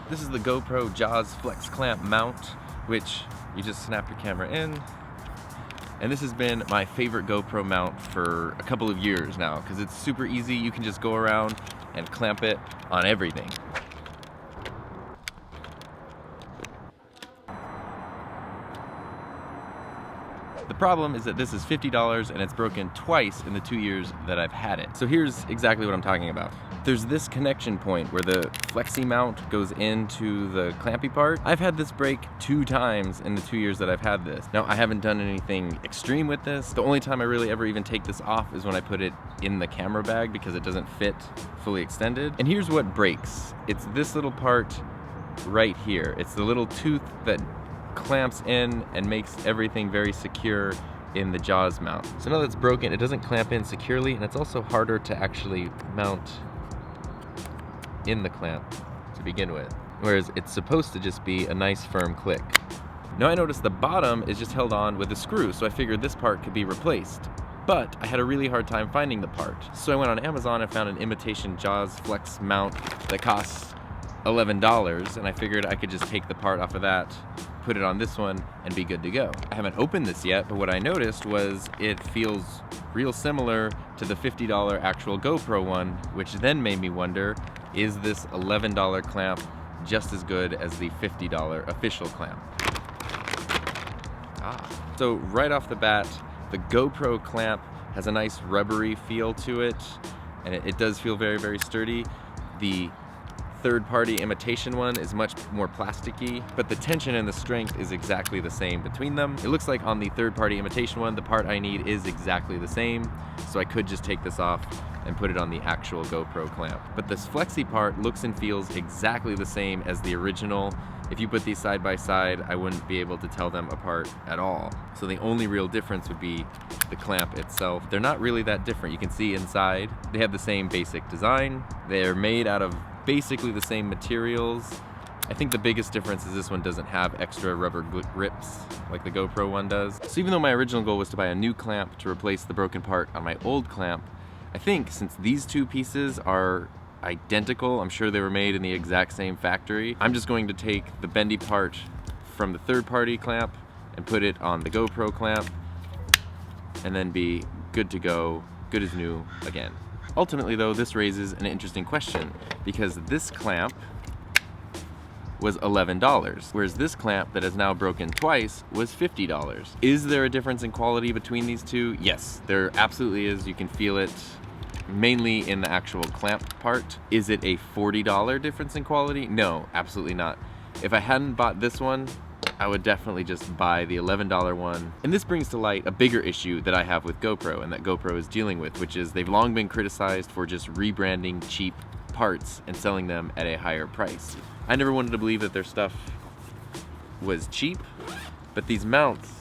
This is the GoPro Jaws Flex Clamp mount, which you just snap your camera in. And this has been my favorite GoPro mount for a couple of years now, because it's super easy. You can just go around and clamp it on everything. The problem is that this is $50 and it's broken twice in the 2 years that I've had it. So here's exactly what I'm talking about. There's this connection point where the flexi mount goes into the clampy part. I've had this break 2 times in the 2 years that I've had this. Now, I haven't done anything extreme with this. The only time I really ever even take this off is when I put it in the camera bag because it doesn't fit fully extended. And here's what breaks. It's this little part right here. It's the little tooth that clamps in and makes everything very secure in the Jaws mount. So now that it's broken, it doesn't clamp in securely, and it's also harder to actually mount in the clamp to begin with, whereas it's supposed to just be a nice firm click. Now I noticed the bottom is just held on with a screw, so I figured this part could be replaced. But I had a really hard time finding the part. So I went on Amazon and found an imitation Jaws Flex mount that costs $11, and I figured I could just take the part off of that, put it on this one, and be good to go. I haven't opened this yet, but what I noticed was it feels real similar to the $50 actual GoPro one, which then made me wonder, is this $11 clamp just as good as the $50 official clamp? So right off the bat, the GoPro clamp has a nice rubbery feel to it, and it does feel very, very sturdy. The third-party imitation one is much more plasticky, but the tension and the strength is exactly the same between them. It looks like on the third-party imitation one, the part I need is exactly the same, so I could just take this off and put it on the actual GoPro clamp. But this flexi part looks and feels exactly the same as the original. If you put these side by side, I wouldn't be able to tell them apart at all. So the only real difference would be the clamp itself. They're not really that different. You can see inside, they have the same basic design. They're made out of basically the same materials. I think the biggest difference is this one doesn't have extra rubber grips like the GoPro one does. So even though my original goal was to buy a new clamp to replace the broken part on my old clamp, I think since these two pieces are identical, I'm sure they were made in the exact same factory, I'm just going to take the bendy part from the third-party clamp and put it on the GoPro clamp and then be good to go, good as new again. Ultimately though, this raises an interesting question because this clamp was $11, whereas this clamp that is now broken twice was $50. Is there a difference in quality between these two? Yes, there absolutely is. You can feel it mainly in the actual clamp part. Is it a $40 difference in quality? No, absolutely not. If I hadn't bought this one, I would definitely just buy the $11 one. And this brings to light a bigger issue that I have with GoPro and that GoPro is dealing with, which is they've long been criticized for just rebranding cheap parts and selling them at a higher price. I never wanted to believe that their stuff was cheap, but these mounts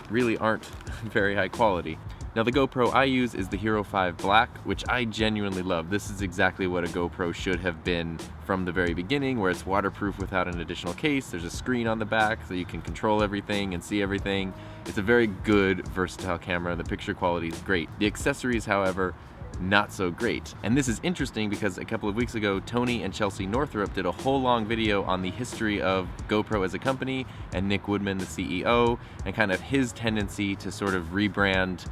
really aren't very high quality. Now the GoPro I use is the Hero5 Black, which I genuinely love. This is exactly what a GoPro should have been from the very beginning, where it's waterproof without an additional case. There's a screen on the back so you can control everything and see everything. It's a very good, versatile camera. The picture quality is great. The accessories, however, not so great. And this is interesting because a couple of weeks ago, Tony and Chelsea Northrop did a whole long video on the history of GoPro as a company and Nick Woodman, the CEO, and kind of his tendency to sort of rebrand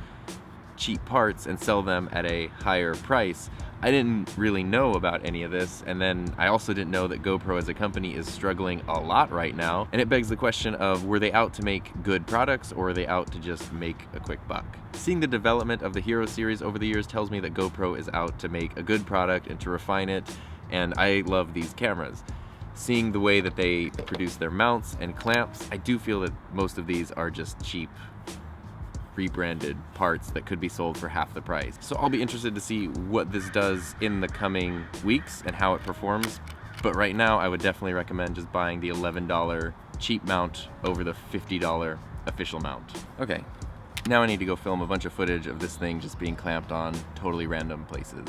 cheap parts and sell them at a higher price. I didn't really know about any of this, and then I also didn't know that GoPro as a company is struggling a lot right now, and it begs the question of, were they out to make good products or were they out to just make a quick buck? Seeing the development of the Hero series over the years tells me that GoPro is out to make a good product and to refine it and I love these cameras. Seeing the way that they produce their mounts and clamps, I do feel that most of these are just cheap, rebranded parts that could be sold for half the price. So I'll be interested to see what this does in the coming weeks and how it performs. But right now, I would definitely recommend just buying the $11 cheap mount over the $50 official mount. Okay, now I need to go film a bunch of footage of this thing just being clamped on totally random places.